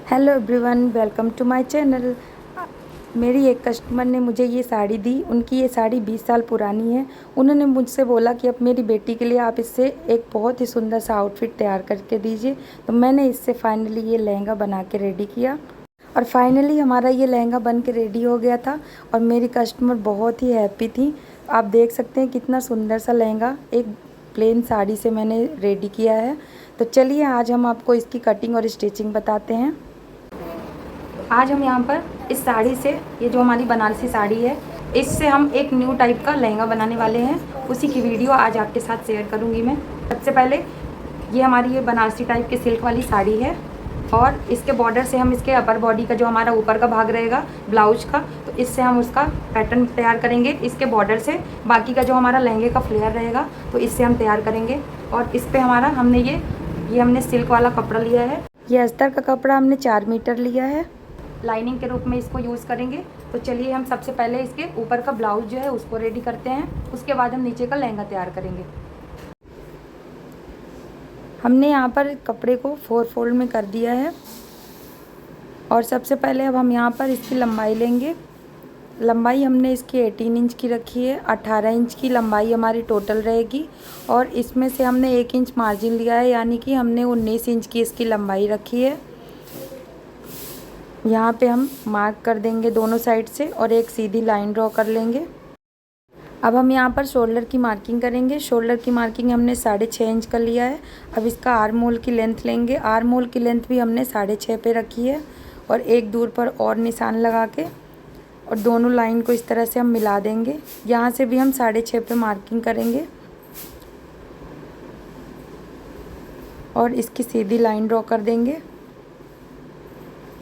Hello everyone, welcome to my channel. मेरी एक customer ने मुझे ये साड़ी दी। उनकी ये साड़ी 20 साल पुरानी है। उन्होंने मुझसे बोला कि अब मेरी बेटी के लिए आप इससे एक बहुत ही सुंदर सा आउटफिट तैयार करके दीजिए। तो मैंने इससे फाइनली ये लहंगा बना के रेडी किया और फाइनली हमारा ये लहंगा बन के रेडी हो गया था और मेरी कस्टमर बहुत ही हैप्पी थी। आप देख सकते हैं कितना सुंदर सा लहंगा एक प्लेन साड़ी से मैंने रेडी किया है। तो चलिए आज हम आपको इसकी कटिंग और स्टिचिंग बताते हैं। आज हम यहाँ पर इस साड़ी से, ये जो हमारी बनारसी साड़ी है, इससे हम एक न्यू टाइप का लहंगा बनाने वाले हैं। उसी की वीडियो आज आपके साथ शेयर करूँगी मैं। सबसे पहले ये हमारी ये बनारसी टाइप की सिल्क वाली साड़ी है और इसके बॉर्डर से हम इसके अपर बॉडी का जो हमारा ऊपर का भाग रहेगा ब्लाउज का, तो इससे हम उसका पैटर्न तैयार करेंगे। इसके बॉर्डर से बाकी का जो हमारा लहंगे का फ्लेयर रहेगा तो इससे हम तैयार करेंगे। और इस पर हमारा हमने ये हमने सिल्क वाला कपड़ा लिया है। ये अस्तर का कपड़ा हमने 4 मीटर लिया है। लाइनिंग के रूप में इसको यूज़ करेंगे। तो चलिए हम सबसे पहले इसके ऊपर का ब्लाउज जो है उसको रेडी करते हैं, उसके बाद हम नीचे का लहंगा तैयार करेंगे। हमने यहाँ पर कपड़े को 4 फोल्ड में कर दिया है और सबसे पहले अब हम यहाँ पर इसकी लंबाई लेंगे। लंबाई हमने इसकी 18 इंच की रखी है। 18 इंच की लंबाई हमारी टोटल रहेगी और इसमें से हमने 1 इंच मार्जिन लिया है, यानी कि हमने 19 इंच की इसकी लंबाई रखी है। यहाँ पे हम मार्क कर देंगे दोनों साइड से और एक सीधी लाइन ड्रॉ कर लेंगे। अब हम यहाँ पर शोल्डर की मार्किंग करेंगे। शोल्डर की मार्किंग हमने 6.5 इंच का लिया है। अब इसका आर्म होल की लेंथ लेंगे। आर्म होल की लेंथ भी हमने 6.5 पे रखी है और एक दूर पर और निशान लगा के और दोनों लाइन को इस तरह से हम मिला देंगे। यहाँ से भी हम 6.5 पे मार्किंग करेंगे और इसकी सीधी लाइन ड्रॉ कर देंगे।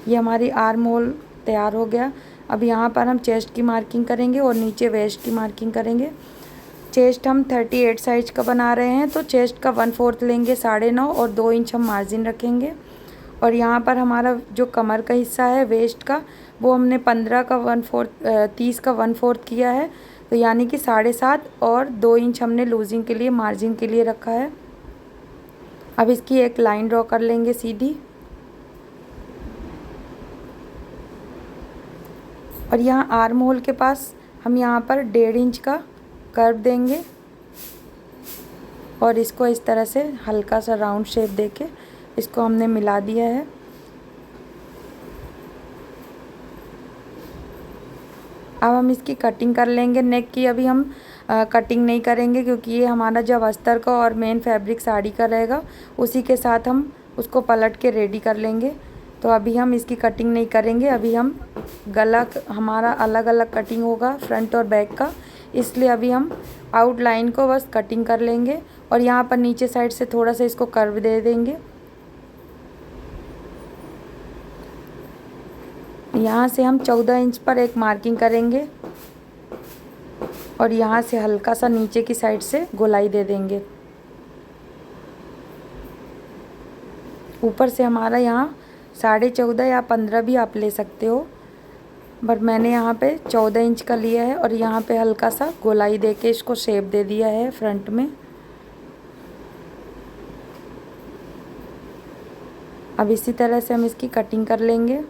ये हमारी आर्म होल तैयार हो गया। अब यहाँ पर हम चेस्ट की मार्किंग करेंगे और नीचे वेस्ट की मार्किंग करेंगे। चेस्ट हम 38 साइज का बना रहे हैं तो चेस्ट का 1/4 लेंगे 9.5 और 2 इंच हम मार्जिन रखेंगे। और यहाँ पर हमारा जो कमर का हिस्सा है वेस्ट का, वो हमने 15 का 1/4 30 का 1/4 किया है, तो यानी कि 7.5 और 2 इंच हमने लूजिंग के लिए मार्जिन के लिए रखा है। अब इसकी एक लाइन ड्रॉ कर लेंगे सीधी और यहाँ आर्म होल के पास हम यहाँ पर 1.5 इंच का कर्व देंगे और इसको इस तरह से हल्का सा राउंड शेप देके इसको हमने मिला दिया है। अब हम इसकी कटिंग कर लेंगे। नेक की अभी हम कटिंग नहीं करेंगे क्योंकि ये हमारा जब अस्तर का और मेन फैब्रिक साड़ी का रहेगा उसी के साथ हम उसको पलट के रेडी कर लेंगे। तो अभी हम इसकी कटिंग नहीं करेंगे। अभी हम गला हमारा अलग अलग कटिंग होगा फ्रंट और बैक का, इसलिए अभी हम आउटलाइन को बस कटिंग कर लेंगे और यहाँ पर नीचे साइड से थोड़ा सा इसको कर्व दे देंगे। यहाँ से हम 14 इंच पर एक मार्किंग करेंगे और यहाँ से हल्का सा नीचे की साइड से गोलाई दे देंगे। ऊपर से हमारा यहाँ 14.5 या 15 भी आप ले सकते हो, बट मैंने यहाँ पे 14 इंच का लिया है और यहाँ पे हल्का सा गोलाई दे के इसको शेप दे दिया है फ्रंट में। अब इसी तरह से हम इसकी कटिंग कर लेंगे।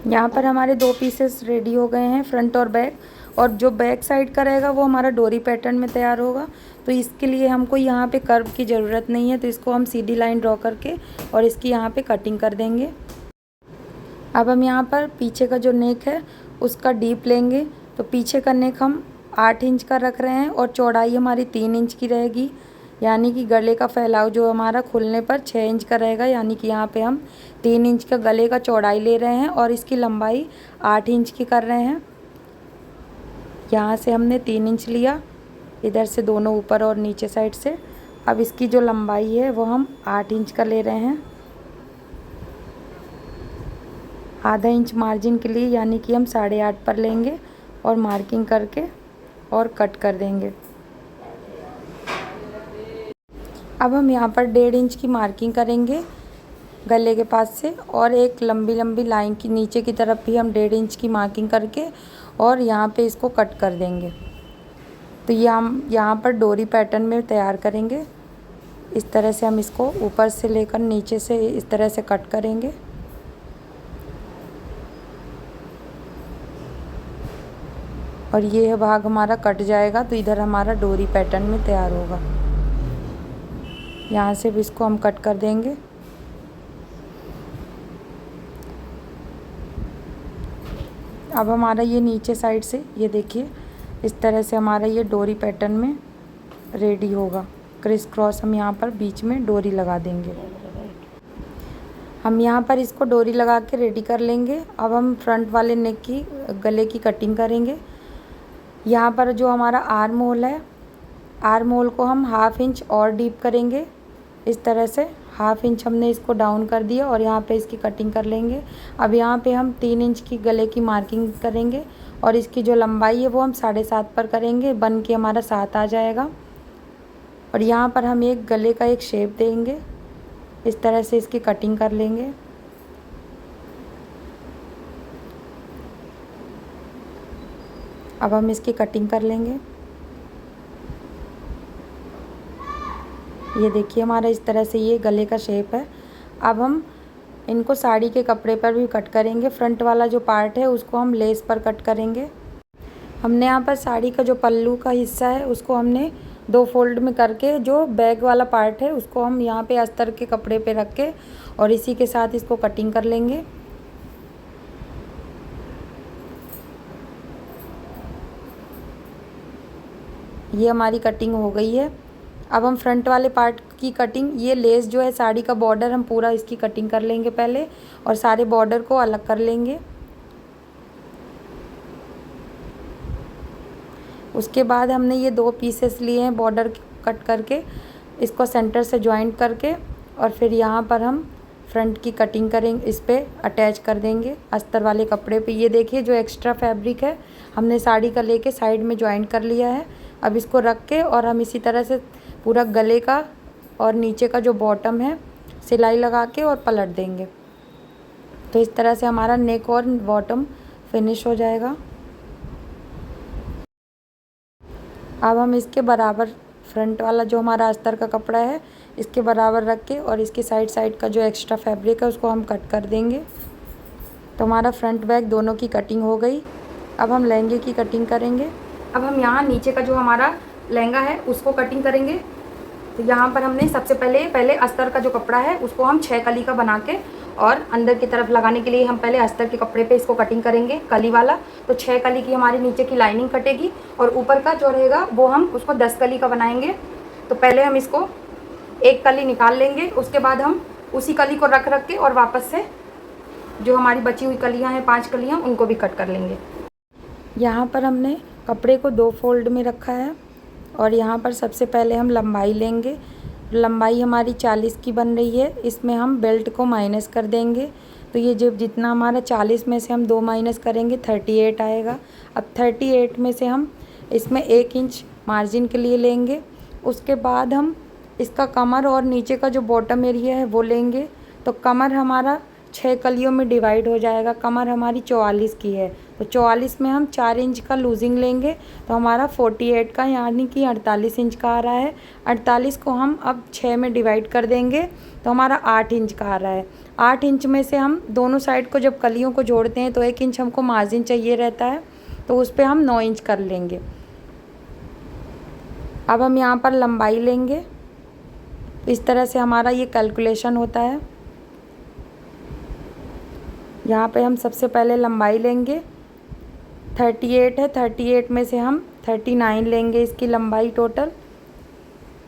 यहाँ पर हमारे 2 पीसेस रेडी हो गए हैं, फ्रंट और बैक। और जो बैक साइड का रहेगा वो हमारा डोरी पैटर्न में तैयार होगा, तो इसके लिए हमको यहाँ पे कर्व की ज़रूरत नहीं है, तो इसको हम सीधी लाइन ड्रॉ करके और इसकी यहाँ पे कटिंग कर देंगे। अब हम यहाँ पर पीछे का जो नेक है उसका डीप लेंगे। तो पीछे का नेक हम 8 इंच का रख रहे हैं और चौड़ाई हमारी 3 इंच की रहेगी, यानी कि गले का फैलाव जो हमारा खुलने पर 6 इंच का रहेगा, यानी कि यहाँ पे हम 3 इंच का गले का चौड़ाई ले रहे हैं और इसकी लंबाई 8 इंच की कर रहे हैं। यहाँ से हमने 3 इंच लिया, इधर से दोनों ऊपर और नीचे साइड से। अब इसकी जो लंबाई है वो हम 8 इंच का ले रहे हैं। आधा इंच मार्जिन के लिए, यानी कि हम 8.5 पर लेंगे और मार्किंग करके और कट कर देंगे। अब हम यहाँ पर 1.5 इंच की मार्किंग करेंगे गले के पास से, और एक लंबी लंबी लाइन की नीचे की तरफ भी हम 1.5 इंच की मार्किंग करके और यहाँ पे इसको कट कर देंगे। तो ये हम यहाँ पर डोरी पैटर्न में तैयार करेंगे। इस तरह से हम इसको ऊपर से लेकर नीचे से इस तरह से कट करेंगे। और ये भाग हमारा कट जाएगा तो इधर हमारा डोरी पैटर्न में तैयार होगा। यहाँ से भी इसको हम कट कर देंगे। अब हमारा ये नीचे साइड से ये देखिए इस तरह से हमारा ये डोरी पैटर्न में रेडी होगा। क्रिस क्रॉस हम यहाँ पर बीच में डोरी लगा देंगे। हम यहाँ पर इसको डोरी लगा के रेडी कर लेंगे। अब हम फ्रंट वाले नेक की गले की कटिंग करेंगे। यहाँ पर जो हमारा आर्म होल है, आर्म होल को हम 1/2 इंच और डीप करेंगे। इस तरह से 1/2 इंच हमने इसको डाउन कर दिया और यहाँ पे इसकी कटिंग कर लेंगे। अब यहाँ पे हम 3 इंच की गले की मार्किंग करेंगे और इसकी जो लंबाई है वो हम 7.5 पर करेंगे, बन के हमारा 7 आ जाएगा। और यहाँ पर हम एक गले का एक शेप देंगे। इस तरह से इसकी कटिंग कर लेंगे। अब हम इसकी कटिंग कर लेंगे। ये देखिए हमारा इस तरह से ये गले का शेप है। अब हम इनको साड़ी के कपड़े पर भी कट करेंगे। फ्रंट वाला जो पार्ट है उसको हम लेस पर कट करेंगे। हमने यहाँ पर साड़ी का जो पल्लू का हिस्सा है उसको हमने 2 फोल्ड में करके जो बैक वाला पार्ट है उसको हम यहाँ पे अस्तर के कपड़े पे रख के और इसी के साथ इसको कटिंग कर लेंगे। ये हमारी कटिंग हो गई है। अब हम फ्रंट वाले पार्ट की कटिंग, ये लेस जो है साड़ी का बॉर्डर, हम पूरा इसकी कटिंग कर लेंगे पहले और सारे बॉर्डर को अलग कर लेंगे। उसके बाद हमने ये 2 पीसेस लिए हैं बॉर्डर कट करके, इसको सेंटर से जॉइंट करके और फिर यहाँ पर हम फ्रंट की कटिंग करेंगे, इस पे अटैच कर देंगे अस्तर वाले कपड़े पे। ये देखिए जो एक्स्ट्रा फैब्रिक है हमने साड़ी का लेके साइड में जॉइंट कर लिया है। अब इसको रख के और हम इसी तरह से पूरा गले का और नीचे का जो बॉटम है सिलाई लगा के और पलट देंगे। तो इस तरह से हमारा नेक और बॉटम फिनिश हो जाएगा। अब हम इसके बराबर फ्रंट वाला जो हमारा अस्तर का कपड़ा है इसके बराबर रख के और इसके साइड का जो एक्स्ट्रा फैब्रिक है उसको हम कट कर देंगे। तो हमारा फ्रंट बैक दोनों की कटिंग हो गई। अब हम लहंगे की कटिंग करेंगे। अब हम यहाँ नीचे का जो हमारा लहंगा है उसको कटिंग करेंगे। तो यहाँ पर हमने सबसे पहले अस्तर का जो कपड़ा है उसको हम 6 कली का बना के और अंदर की तरफ लगाने के लिए हम पहले अस्तर के कपड़े पे इसको कटिंग करेंगे कली वाला। तो 6 कली की हमारी नीचे की लाइनिंग कटेगी और ऊपर का जो रहेगा वो हम उसको 10 कली का बनाएंगे। तो पहले हम इसको 1 कली निकाल लेंगे, उसके बाद हम उसी कली को रख के और वापस से जो हमारी बची हुई कलियाँ हैं 5 कलियाँ उनको भी कट कर लेंगे। यहाँ पर हमने कपड़े को 2 फोल्ड में रखा है और यहाँ पर सबसे पहले हम लंबाई लेंगे। लंबाई हमारी 40 की बन रही है, इसमें हम बेल्ट को माइनस कर देंगे। तो ये जब जितना हमारा 40 में से हम 2 माइनस करेंगे 38 आएगा। अब 38 में से हम इसमें 1 इंच मार्जिन के लिए लेंगे। उसके बाद हम इसका कमर और नीचे का जो बॉटम एरिया है वो लेंगे। तो कमर हमारा 6 कलियों में डिवाइड हो जाएगा। कमर हमारी 44 की है तो 44 में हम 4 इंच का लूजिंग लेंगे तो हमारा 48 का यानी कि 48 इंच का आ रहा है। 48 को हम अब 6 में डिवाइड कर देंगे तो हमारा 8 इंच का आ रहा है। 8 इंच में से हम दोनों साइड को जब कलियों को जोड़ते हैं तो 1 इंच हमको मार्जिन चाहिए रहता है, तो उस पर हम 9 इंच कर लेंगे। अब हम यहाँ पर लंबाई लेंगे। इस तरह से हमारा ये कैलकुलेशन होता है। यहाँ पे हम सबसे पहले लंबाई लेंगे, 38 है, 38 में से हम 39 लेंगे इसकी लंबाई टोटल।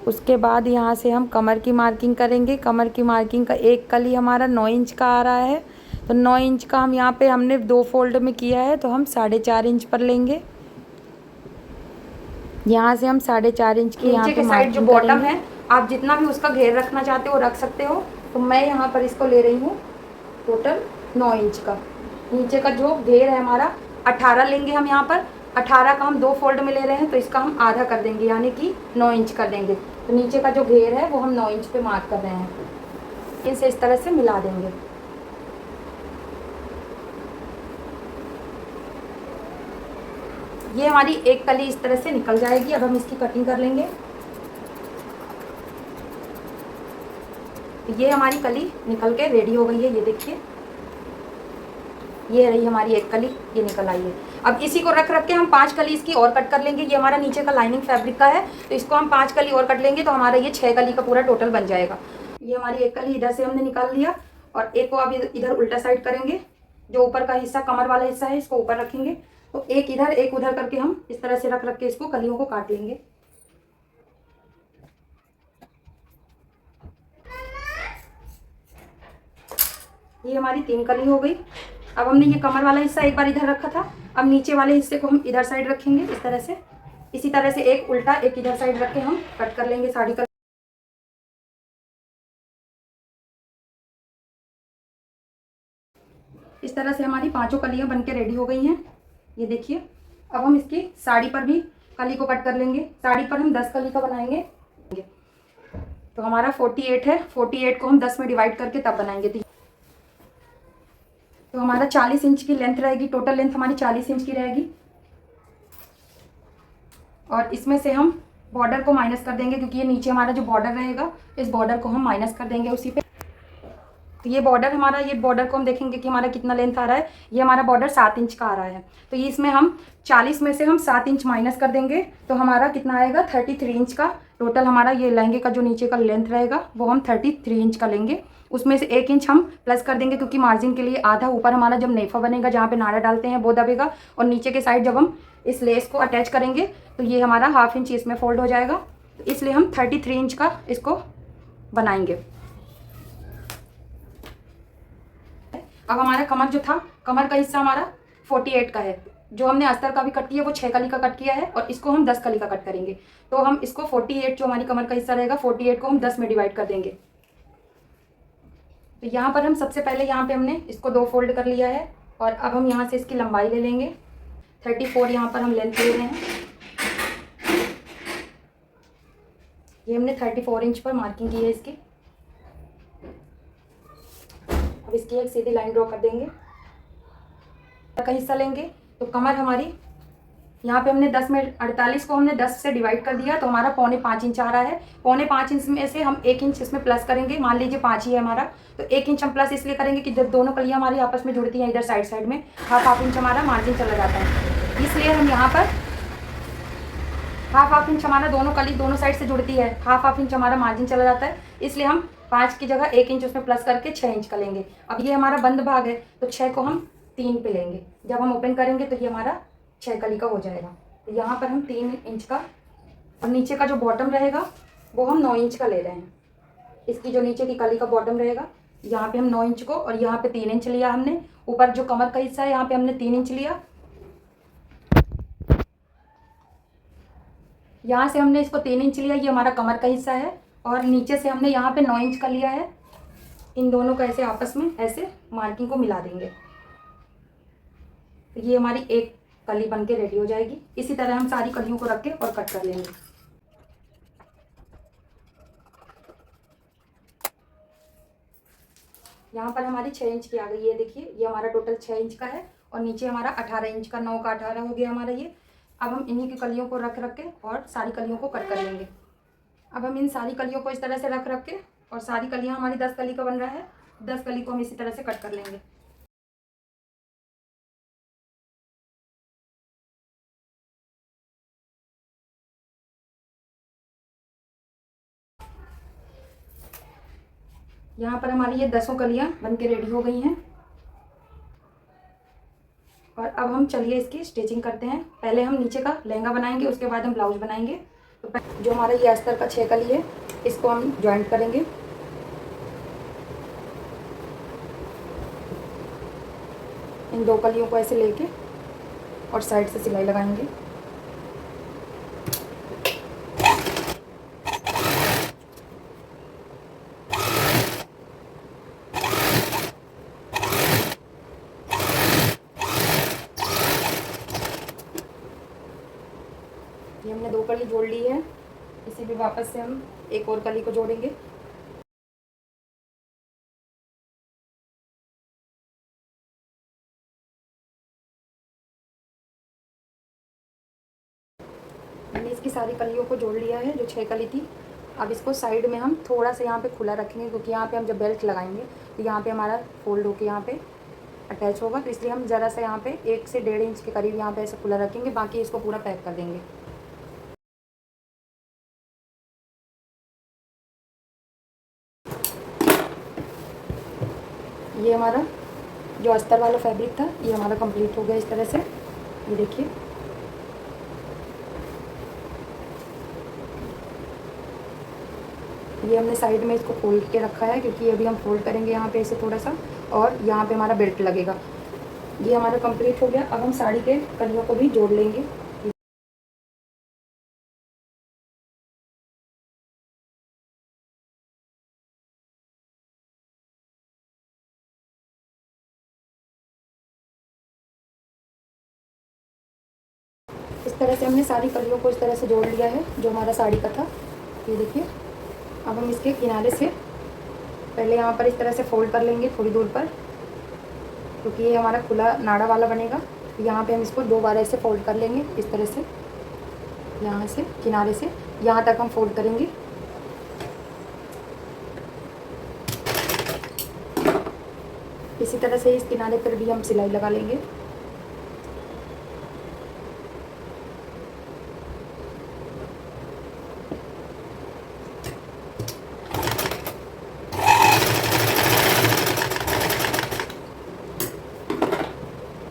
उसके बाद यहाँ से हम कमर की मार्किंग करेंगे। कमर की मार्किंग का एक कली हमारा 9 इंच का आ रहा है, तो 9 इंच का हम यहाँ पे हमने 2 फोल्ड में किया है तो हम 4.5 इंच पर लेंगे। यहाँ से हम 4.5 इंच की यहाँ पे साइड जो बॉटम है आप जितना भी उसका घेर रखना चाहते हो रख सकते हो। तो मैं यहाँ पर इसको ले रही हूँ टोटल 9 इंच का। नीचे का जो घेर है हमारा 18 लेंगे हम यहाँ पर। 18 का हम 2 फोल्ड में ले रहे हैं तो इसका हम आधा कर देंगे यानी कि 9 इंच कर देंगे। तो नीचे का जो घेर है वो हम 9 इंच पे मार्क कर रहे हैं। इनसे इस तरह से मिला देंगे। ये हमारी एक कली इस तरह से निकल जाएगी। अब हम इसकी कटिंग कर लेंगे। ये हमारी कली निकल के रेडी हो गई है। ये देखिए, ये रही हमारी एक कली, ये निकल आई है। अब इसी को रख के हम 5 कली इसकी और कट कर लेंगे। ये हमारा नीचे का लाइनिंग फैब्रिक का है, तो इसको हम 5 कली और कट लेंगे तो हमारा ये 6 कली का पूरा टोटल बन जाएगा। ये हमारी एक कली इधर से हमने निकाल लिया और एक को अब इधर उल्टा साइड करेंगे। जो ऊपर का हिस्सा, कमर वाला हिस्सा है, इसको ऊपर रखेंगे। तो एक इधर एक उधर करके हम इस तरह से रख के इसको कलियों को काट लेंगे। ये हमारी 3 कली हो गई। अब हमने ये कमर वाला हिस्सा एक बार इधर रखा था, अब नीचे वाले हिस्से को हम इधर साइड रखेंगे इस तरह से। इसी तरह से एक उल्टा एक इधर साइड रख के हम कट कर लेंगे साड़ी का। इस तरह से हमारी 5 कलियां बनके रेडी हो गई हैं। ये देखिए, अब हम इसकी साड़ी पर भी कली को कट कर लेंगे। साड़ी पर हम 10 कली का बनाएंगे। तो हमारा 48 है, 48 को हम 10 में डिवाइड करके तब बनाएंगे। तो हमारा 40 इंच की लेंथ रहेगी। टोटल लेंथ हमारी 40 इंच की रहेगी। और इसमें से हम बॉर्डर को माइनस कर देंगे, क्योंकि ये नीचे हमारा जो बॉर्डर रहेगा, इस बॉर्डर को हम माइनस कर देंगे उसी पे। तो ये बॉर्डर हमारा, ये बॉर्डर को हम देखेंगे कि हमारा कितना लेंथ आ रहा है। ये हमारा बॉर्डर 7 इंच का आ रहा है। तो ये इसमें हम 40 में से हम 7 इंच माइनस कर देंगे तो हमारा कितना आएगा, 33 इंच का। टोटल हमारा ये लहंगे का जो नीचे का लेंथ रहेगा वो हम 33 इंच का लेंगे। उसमें से 1 इंच हम प्लस कर देंगे, क्योंकि मार्जिन के लिए आधा ऊपर हमारा जब नेफा बनेगा, जहाँ पे नाड़ा डालते हैं, वो दबेगा। और नीचे के साइड जब हम इस लेस को अटैच करेंगे तो ये हमारा 1/2 इंच इसमें फोल्ड हो जाएगा। तो इसलिए हम 33 इंच का इसको बनाएंगे। अब हमारा कमर जो था, कमर का हिस्सा हमारा 48 का है। जो हमने अस्तर का भी कट किया वो 6 कली का कट किया है, और इसको हम 10 कली का कट करेंगे। तो हम इसको 48, जो हमारी कमर का हिस्सा रहेगा, 48 को हम 10 में डिवाइड कर देंगे। तो यहाँ पर हम सबसे पहले यहाँ पे हमने इसको 2 फोल्ड कर लिया है, और अब हम यहाँ से इसकी लंबाई ले लेंगे। 34 यहाँ पर हम लेंथ ले रहे हैं। ये हमने 34 इंच पर मार्किंग की है इसकी। अब इसकी एक सीधी लाइन ड्रॉ कर देंगे। का हिस्सा लेंगे तो कमर हमारी यहाँ पे हमने 10 में 48 को हमने 10 से डिवाइड कर दिया, तो हमारा 4.25 इंच आ रहा है। 4.25 इंच में से हम 1 इंच इसमें प्लस करेंगे। मान लीजिए 5 ही है हमारा, तो 1 इंच हम प्लस इसलिए करेंगे कि जब दोनों कलियाँ हमारी आपस में जुड़ती हैं इधर साइड साइड में, 1/2 इंच हमारा मार्जिन चला जाता है। इसलिए हम यहाँ पर 1/2 इंच हमारा दोनों कली दोनों साइड से जुड़ती है, 1/2 इंच हमारा मार्जिन चला जाता है। इसलिए हम 5 की जगह 1 इंच उसमें प्लस करके 6 इंच का लेंगे। अब ये हमारा बंद भाग है, तो 6 को हम 3 पे लेंगे। जब हम ओपन करेंगे तो ये हमारा 6 कली का हो जाएगा। तो यहाँ पर हम 3 इंच का, और नीचे का जो बॉटम रहेगा वो हम 9 इंच का ले रहे हैं। इसकी जो नीचे की कली का बॉटम रहेगा, यहाँ पे हम 9 इंच को, और यहाँ पे 3 इंच लिया हमने। ऊपर जो कमर का हिस्सा है यहाँ पे हमने 3 इंच लिया। यहाँ से हमने इसको 3 इंच लिया, ये हमारा कमर का हिस्सा है। और नीचे से हमने यहाँ पे 9 इंच का लिया है। इन दोनों को ऐसे आपस में ऐसे मार्किंग को मिला देंगे। तो ये हमारी एक कली बन के रेडी हो जाएगी। इसी तरह हम सारी कलियों को रख के और कट कर लेंगे। यहाँ पर हमारी 6 इंच की आ गई है। देखिए, ये हमारा टोटल 6 इंच का है, और नीचे हमारा 18 इंच का, 9 का 18 हो गया हमारा ये। अब हम इन्हीं की कलियों को रख के और सारी कलियों को कट कर लेंगे। अब हम इन सारी कलियों को इस तरह से रख के, और सारी कलियाँ हमारी 10 कली का बन रहा है, 10 कली को हम इसी तरह से कट कर लेंगे। यहाँ पर हमारी ये 10 कलियाँ बन के रेडी हो गई हैं। और अब हम चलिए इसकी स्टिचिंग करते हैं। पहले हम नीचे का लहंगा बनाएंगे, उसके बाद हम ब्लाउज बनाएंगे। तो जो हमारा ये अस्तर का 6 कली है, इसको हम ज्वाइंट करेंगे। इन 2 कलियों को ऐसे लेके और साइड से सिलाई लगाएंगे। ये हमने 2 कली जोड़ ली है। इसी पे वापस से हम एक और कली को जोड़ेंगे। मैंने इसकी सारी कलियों को जोड़ लिया है, जो 6 कली थी। अब इसको साइड में हम थोड़ा सा यहाँ पे खुला रखेंगे, क्योंकि यहाँ पे हम जब बेल्ट लगाएंगे तो यहाँ पे हमारा फोल्ड होके यहाँ पे अटैच होगा, तो इसलिए हम ज़रा सा यहाँ पे 1 से 1.5 इंच के करीब यहाँ पे ऐसे खुला रखेंगे। बाकी इसको पूरा पैक कर देंगे। ये हमारा जो अस्तर वाला फैब्रिक था, ये हमारा कंप्लीट हो गया इस तरह से। ये देखिए, ये हमने साइड में इसको फोल्ड के रखा है, क्योंकि अभी हम फोल्ड करेंगे यहाँ पे ऐसे थोड़ा सा, और यहाँ पे हमारा बेल्ट लगेगा। ये हमारा कंप्लीट हो गया। अब हम साड़ी के कलियों को भी जोड़ लेंगे। इस तरह से हमने सारी कलियों को इस तरह से जोड़ लिया है, जो हमारा साड़ी का था। ये देखिए, अब हम इसके किनारे से पहले यहाँ पर इस तरह से फोल्ड कर लेंगे थोड़ी दूर पर, क्योंकि ये हमारा खुला नाड़ा वाला बनेगा। यहाँ पे हम इसको 2 बार ऐसे फोल्ड कर लेंगे इस तरह से, यहाँ से किनारे से यहाँ तक हम फोल्ड करेंगे। इसी तरह से इस किनारे पर भी हम सिलाई लगा लेंगे।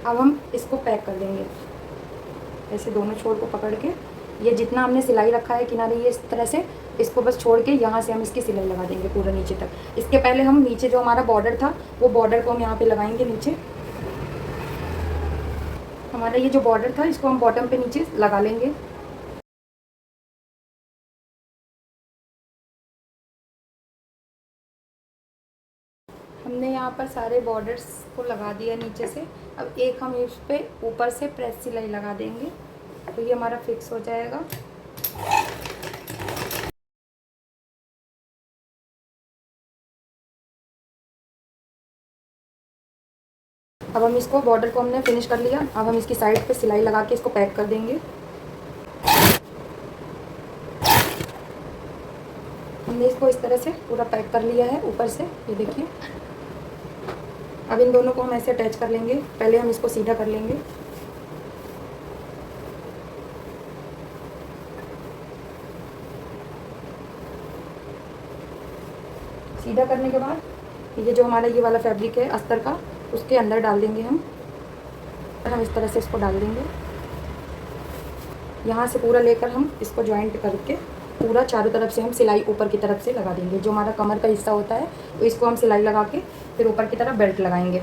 अब हम इसको पैक कर देंगे ऐसे दोनों छोर को पकड़ के। ये जितना हमने सिलाई रखा है किनारे, ये इस तरह से इसको बस छोड़ के यहाँ से हम इसकी सिलाई लगा देंगे पूरा नीचे तक। इसके पहले हम नीचे जो हमारा बॉर्डर था, वो बॉर्डर को हम यहाँ पे लगाएंगे नीचे। हमारा ये जो बॉर्डर था, इसको हम बॉटम पे नीचे लगा लेंगे। हमने यहाँ पर सारे बॉर्डर्स को लगा दिया नीचे से। अब एक हम इस पे ऊपर से प्रेस सिलाई लगा देंगे, तो ये हमारा फिक्स हो जाएगा। अब हम इसको बॉर्डर को हमने फिनिश कर लिया। अब हम इसकी साइड पे सिलाई लगा के इसको पैक कर देंगे। हमने इसको इस तरह से पूरा पैक कर लिया है ऊपर से, ये देखिए। अब इन दोनों को हम ऐसे अटैच कर लेंगे। पहले हम इसको सीधा कर लेंगे। सीधा करने के बाद ये जो हमारा ये वाला फैब्रिक है अस्तर का, उसके अंदर डाल देंगे हम इस तरह से इसको डाल देंगे। यहाँ से पूरा लेकर हम इसको जॉइंट करके पूरा चारों तरफ से हम सिलाई ऊपर की तरफ से लगा देंगे। जो हमारा कमर का हिस्सा होता है, तो इसको हम सिलाई लगा के फिर ऊपर की तरफ बेल्ट लगाएंगे।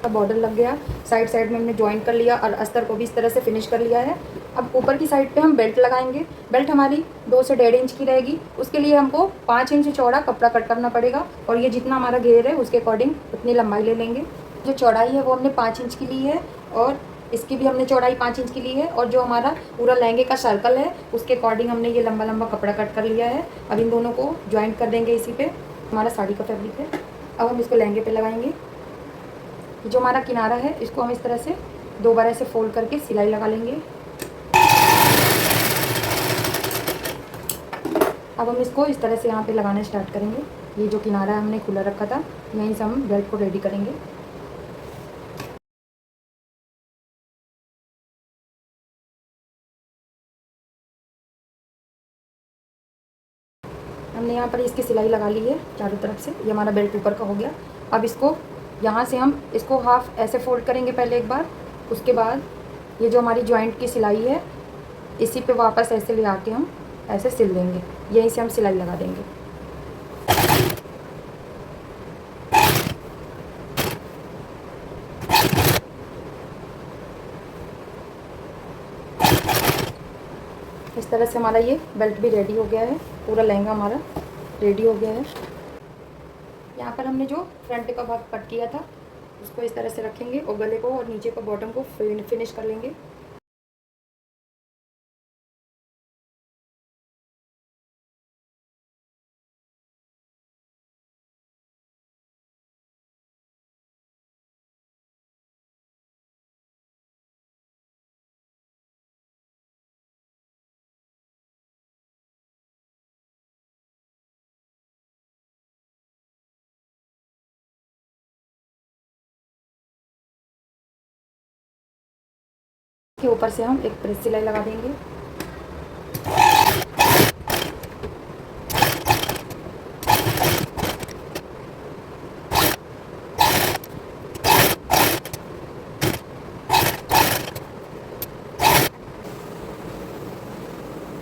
बॉर्डर लग गया, साइड साइड में हमने ज्वाइन कर लिया और अस्तर को भी इस तरह से फिनिश कर लिया है। अब ऊपर की साइड पे हम बेल्ट लगाएंगे। बेल्ट हमारी 2 से 1.5 इंच की रहेगी। उसके लिए हमको 5 इंच चौड़ा कपड़ा कट करना पड़ेगा, और ये जितना हमारा घेर है उसके अकॉर्डिंग उतनी लंबाई ले लेंगे। जो चौड़ाई है वो हमने 5 इंच की ली है, और इसकी भी हमने चौड़ाई 5 इंच की ली है, और जो हमारा पूरा लहंगे का सर्कल है उसके अकॉर्डिंग हमने ये लंबा लंबा कपड़ा कट कर लिया है। अब इन दोनों को ज्वाइंट कर देंगे इसी पे। हमारा साड़ी का फैब्रिक है। अब हम इसको लहंगे पे लगाएंगे। जो हमारा किनारा है, इसको हम इस तरह से 2 बार ऐसे फोल्ड करके सिलाई लगा लेंगे। अब हम इसको इस तरह से यहाँ पे लगाना स्टार्ट करेंगे। ये जो किनारा हमने खुला रखा था, यहीं से हम बेल्ट को रेडी करेंगे। हमने यहाँ पर इसकी सिलाई लगा ली है चारों तरफ से। ये हमारा बेल्ट ऊपर का हो गया। अब इसको यहाँ से हम इसको हाफ ऐसे फोल्ड करेंगे पहले एक बार। उसके बाद ये जो हमारी जॉइंट की सिलाई है, इसी पे वापस ऐसे ले आके हम ऐसे सिल देंगे। यहीं से हम सिलाई लगा देंगे। इस तरह से हमारा ये बेल्ट भी रेडी हो गया है। पूरा लहंगा हमारा रेडी हो गया है। यहाँ पर हमने जो फ्रंट का भाग कट किया था, उसको इस तरह से रखेंगे और गले को और नीचे को बॉटम को फिनिश कर लेंगे। के ऊपर से हम एक प्रेस सिलाई लगा देंगे।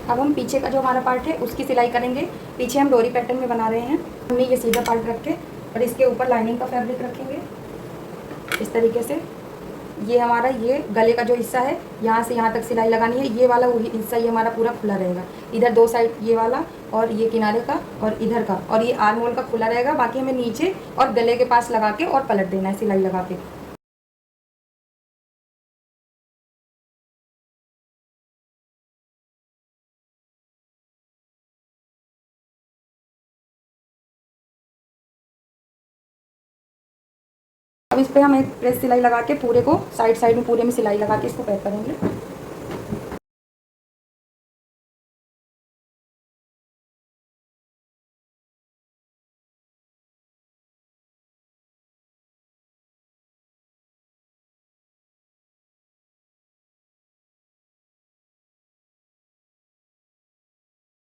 अब हम पीछे का जो हमारा पार्ट है उसकी सिलाई करेंगे। पीछे हम डोरी पैटर्न में बना रहे हैं। हमने ये सीधा पार्ट रख के और इसके ऊपर लाइनिंग का फैब्रिक रखेंगे इस तरीके से। ये हमारा ये गले का जो हिस्सा है, यहाँ से यहाँ तक सिलाई लगानी है। ये वाला वही हिस्सा ये हमारा पूरा खुला रहेगा। इधर दो साइड ये वाला और ये किनारे का और इधर का, और ये आर्म होल का खुला रहेगा। बाकी हमें नीचे और गले के पास लगा के और पलट देना है सिलाई लगा के। अब इस पर हम एक प्रेस सिलाई लगा के पूरे को साइड साइड में पूरे में सिलाई लगा के इसको पैक करेंगे।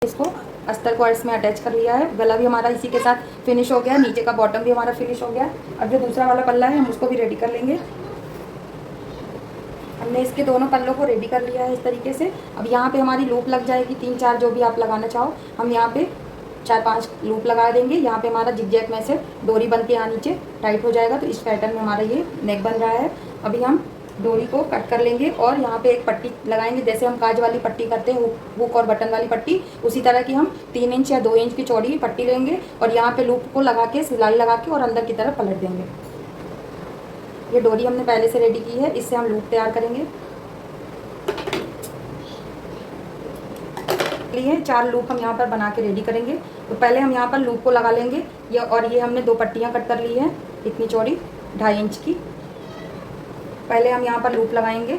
इसको अस्तर को अर्स में अटैच कर लिया है। गला भी हमारा इसी के साथ फिनिश हो गया है। नीचे का बॉटम भी हमारा फिनिश हो गया है। अब जो दूसरा वाला पल्ला है हम उसको भी रेडी कर लेंगे। हमने इसके दोनों पल्लों को रेडी कर लिया है इस तरीके से। अब यहाँ पे हमारी लूप लग जाएगी 3-4 जो भी आप लगाना चाहो। हम यहाँ पे 4-5 लूप लगा देंगे। यहाँ पे हमारा जिग-जैग में से डोरी बन के यहाँ नीचे टाइट हो जाएगा। तो इस पैटर्न में हमारा ये नेक बन रहा है। अभी हम डोरी को कट कर लेंगे और यहाँ पे एक पट्टी लगाएंगे, जैसे हम काज वाली पट्टी करते हैं, हुक और बटन वाली पट्टी। उसी तरह की हम 3 इंच या 2 इंच की चौड़ी पट्टी लेंगे और यहाँ पे लूप को लगा के सिलाई लगा के और अंदर की तरफ पलट देंगे। ये डोरी हमने पहले से रेडी की है, इससे हम लूप तैयार करेंगे। लिए 4 लूप हम यहाँ पर बना के रेडी करेंगे। तो पहले हम यहाँ पर लूप को लगा लेंगे। ये हमने 2 पट्टियाँ कट कर ली हैं इतनी चौड़ी 2.5 इंच की। पहले हम यहाँ पर लूप लगाएंगे।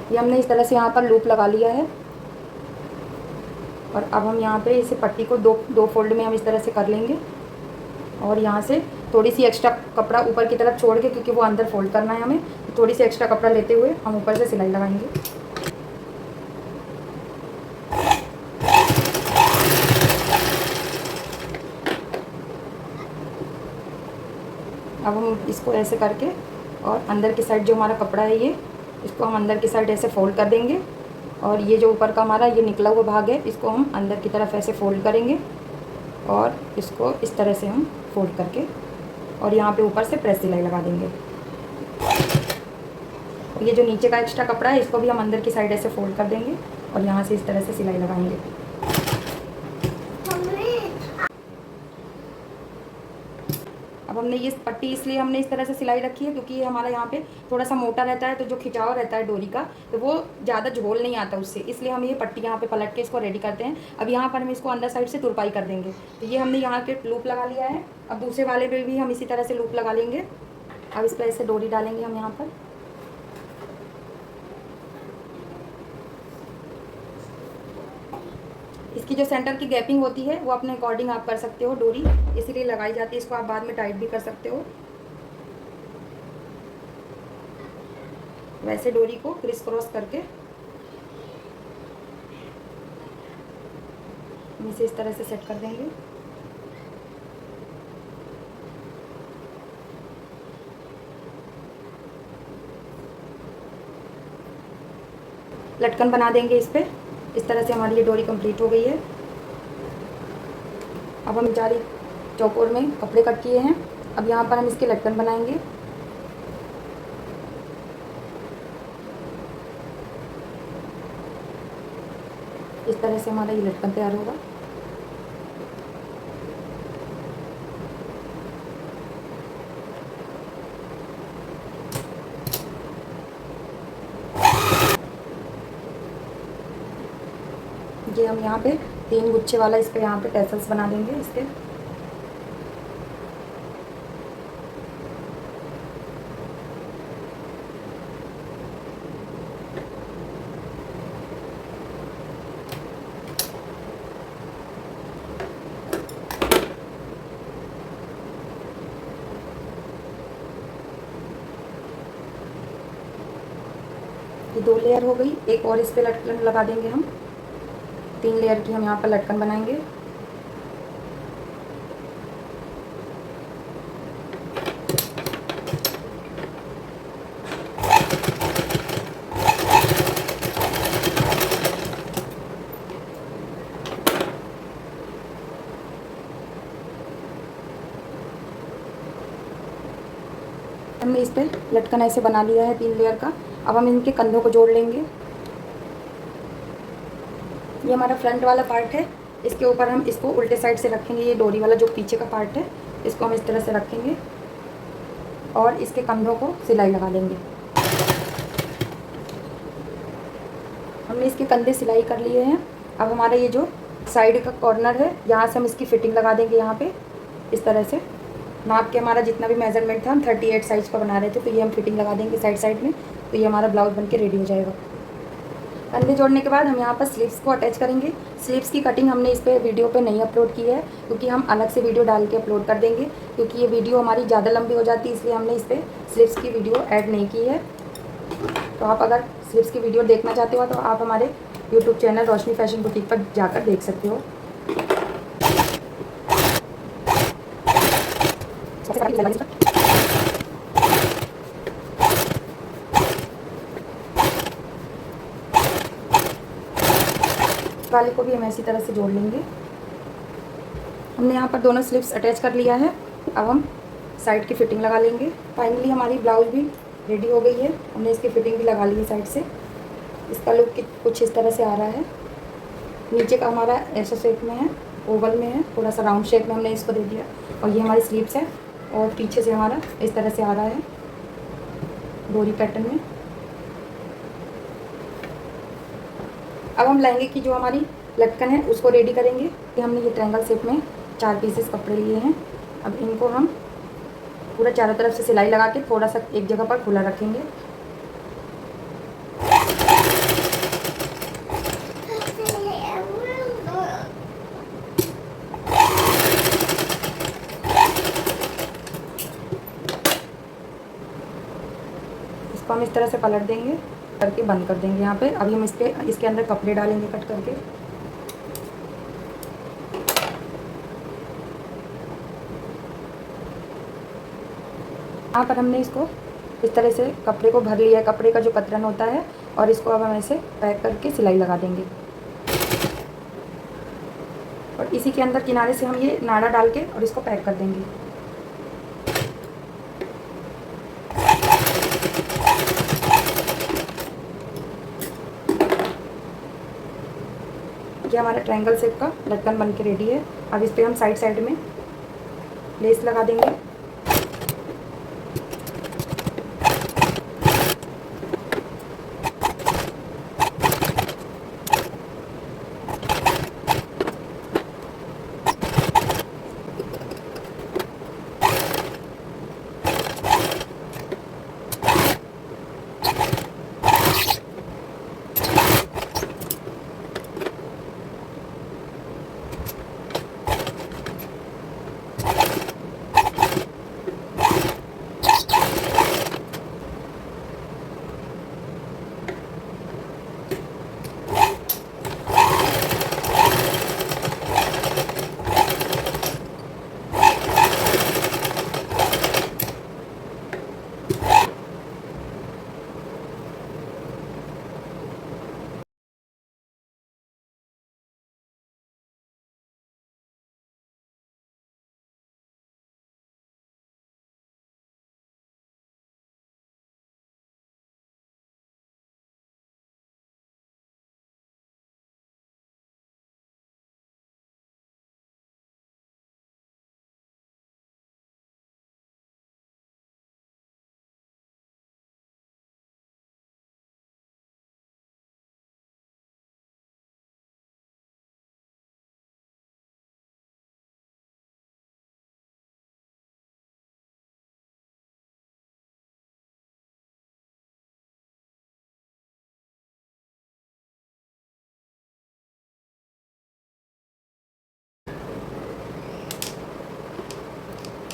ये हमने इस तरह से यहाँ पर लूप लगा लिया है। और अब हम यहाँ पे इसे पट्टी को दो फोल्ड में हम इस तरह से कर लेंगे और यहाँ से थोड़ी सी एक्स्ट्रा कपड़ा ऊपर की तरफ छोड़ के, क्योंकि वो अंदर फोल्ड करना है हमें, तो थोड़ी सी एक्स्ट्रा कपड़ा लेते हुए हम ऊपर से सिलाई लगाएंगे। अब हम इसको ऐसे करके और अंदर की साइड जो हमारा कपड़ा है ये, इसको हम अंदर की साइड ऐसे फोल्ड कर देंगे। और ये जो ऊपर का हमारा ये निकला हुआ भाग है, इसको हम अंदर की तरफ ऐसे फोल्ड करेंगे और इसको इस तरह से हम फोल्ड करके और यहाँ पे ऊपर से प्रेस सिलाई लगा देंगे। ये जो नीचे का एक्स्ट्रा कपड़ा है इसको भी हम अंदर की साइड ऐसे फोल्ड कर देंगे और यहाँ से इस तरह से सिलाई लगाएंगे। अब हमने ये पट्टी इसलिए हमने इस तरह से सिलाई रखी है क्योंकि ये हमारा यहाँ पे थोड़ा सा मोटा रहता है, तो जो खिंचाव रहता है डोरी का तो वो ज़्यादा झोल नहीं आता उससे, इसलिए हम ये पट्टी यहाँ पे पलट के इसको रेडी करते हैं। अब यहाँ पर हम इसको अंदर साइड से तुरपाई कर देंगे। तो ये हमने यहाँ पे लूप लगा लिया है। अब दूसरे वाले पे भी हम इसी तरह से लूप लगा लेंगे। अब इस पर ऐसे डोरी डालेंगे हम यहाँ पर। इसकी जो सेंटर की गैपिंग होती है वो अपने अकॉर्डिंग आप कर सकते हो, डोरी इसीलिए लगाई जाती है। इसको आप बाद में टाइट भी कर सकते हो। वैसे डोरी को क्रिस क्रॉस करके हम इसे इस तरह से सेट कर देंगे। लटकन बना देंगे इस पे। इस तरह से हमारी ये डोरी कंप्लीट हो गई है। अब हम 4 चौकोर में कपड़े कट किए हैं। अब यहाँ पर हम इसके लटकन बनाएंगे। इस तरह से हमारा ये लटकन तैयार होगा। ये हम यहाँ पे 3 गुच्छे वाला इस पे यहाँ पे टैसल्स बना देंगे इसके। ये 2 लेयर हो गई। एक और इस पे लटकन लगा देंगे हम। 3 लेयर की हम यहाँ पर लटकन बनाएंगे। हमने इस पे लटकन ऐसे बना लिया है 3 लेयर का। अब हम इनके कंधों को जोड़ लेंगे। ये हमारा फ्रंट वाला पार्ट है। इसके ऊपर हम इसको उल्टे साइड से रखेंगे। ये डोरी वाला जो पीछे का पार्ट है इसको हम इस तरह से रखेंगे और इसके कंधों को सिलाई लगा देंगे। हमने इसके कंधे सिलाई कर लिए हैं। अब हमारा ये जो साइड का कॉर्नर है यहाँ से हम इसकी फिटिंग लगा देंगे। यहाँ पे इस तरह से नाप के हमारा जितना भी मेजरमेंट था हम 38 साइज़ का बना रहे थे, तो ये हम फिटिंग लगा देंगे साइड साइड में। तो ये हमारा ब्लाउज बन के रेडी हो जाएगा। कंधे जोड़ने के बाद हम यहाँ पर स्लीव्स को अटैच करेंगे। स्लीव्स की कटिंग हमने इस पे वीडियो पे नहीं अपलोड की है, क्योंकि हम अलग से वीडियो डाल के अपलोड कर देंगे, क्योंकि ये वीडियो हमारी ज़्यादा लंबी हो जाती है, इसलिए हमने इस पर स्लीव्स की वीडियो ऐड नहीं की है। तो आप अगर स्लीव्स की वीडियो देखना चाहते हो तो आप हमारे यूट्यूब चैनल रोशनी फैशन बुटीक पर जाकर देख सकते हो। वाले को भी हम इसी तरह से जोड़ लेंगे। हमने यहाँ पर दोनों स्लीव्स अटैच कर लिया है। अब हम साइड की फिटिंग लगा लेंगे। फाइनली हमारी ब्लाउज भी रेडी हो गई है। हमने इसकी फिटिंग भी लगा ली है साइड से। इसका लुक कुछ इस तरह से आ रहा है। नीचे का हमारा ऐसा शेप में है, ओवल में है, थोड़ा सा राउंड शेप में हमने इसको दे दिया। और ये हमारी स्लीव्स है और पीछे से हमारा इस तरह से आ रहा है डोरी पैटर्न में। अब हम लहंगे की जो हमारी लटकन है उसको रेडी करेंगे। कि हमने ये ट्रायंगल शेप में 4 पीसेस कपड़े लिए हैं। अब इनको हम पूरा चारों तरफ से सिलाई लगा के थोड़ा सा एक जगह पर खुला रखेंगे। इसको हम इस तरह से पलट देंगे, करके बंद कर देंगे यहाँ पे। अभी हम इसके अंदर कपड़े डालेंगे कट करके। यहाँ पर हमने इसको इस तरह से कपड़े को भर लिया है, कपड़े का जो कतरन होता है, और इसको अब हम ऐसे पैक करके सिलाई लगा देंगे। और इसी के अंदर किनारे से हम ये नाड़ा डाल के और इसको पैक कर देंगे। ये हमारा ट्रायंगल शेप का लटकन बन के रेडी है। अब इस पर हम साइड साइड में लेस लगा देंगे।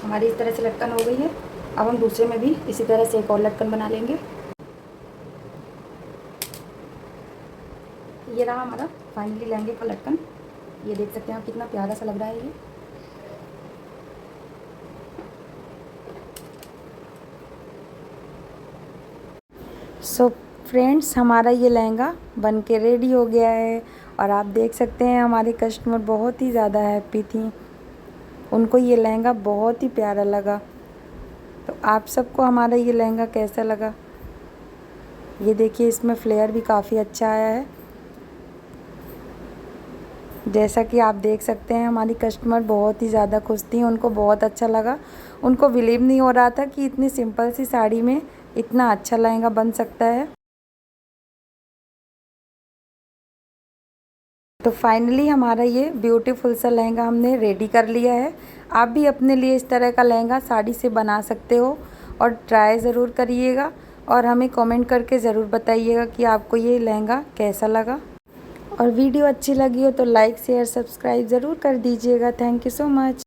हमारी इस तरह से लटकन हो गई है। अब हम दूसरे में भी इसी तरह से एक और लटकन बना लेंगे। ये रहा हमारा फाइनली लहंगे का लटकन। ये देख सकते हैं आप कितना प्यारा सा लग रहा है ये। सो फ्रेंड्स, हमारा ये लहंगा बन के रेडी हो गया है और आप देख सकते हैं हमारे कस्टमर बहुत ही ज़्यादा हैप्पी थी। उनको ये लहंगा बहुत ही प्यारा लगा। तो आप सबको हमारा ये लहंगा कैसा लगा? ये देखिए, इसमें फ्लेयर भी काफ़ी अच्छा आया है। जैसा कि आप देख सकते हैं हमारी कस्टमर बहुत ही ज़्यादा खुश थी, उनको बहुत अच्छा लगा। उनको बिलीव नहीं हो रहा था कि इतनी सिंपल सी साड़ी में इतना अच्छा लहंगा बन सकता है। तो फाइनली हमारा ये ब्यूटीफुल सा लहंगा हमने रेडी कर लिया है। आप भी अपने लिए इस तरह का लहंगा साड़ी से बना सकते हो और ट्राई ज़रूर करिएगा और हमें कमेंट करके ज़रूर बताइएगा कि आपको ये लहंगा कैसा लगा। और वीडियो अच्छी लगी हो तो लाइक शेयर सब्सक्राइब ज़रूर कर दीजिएगा। Thank you so much.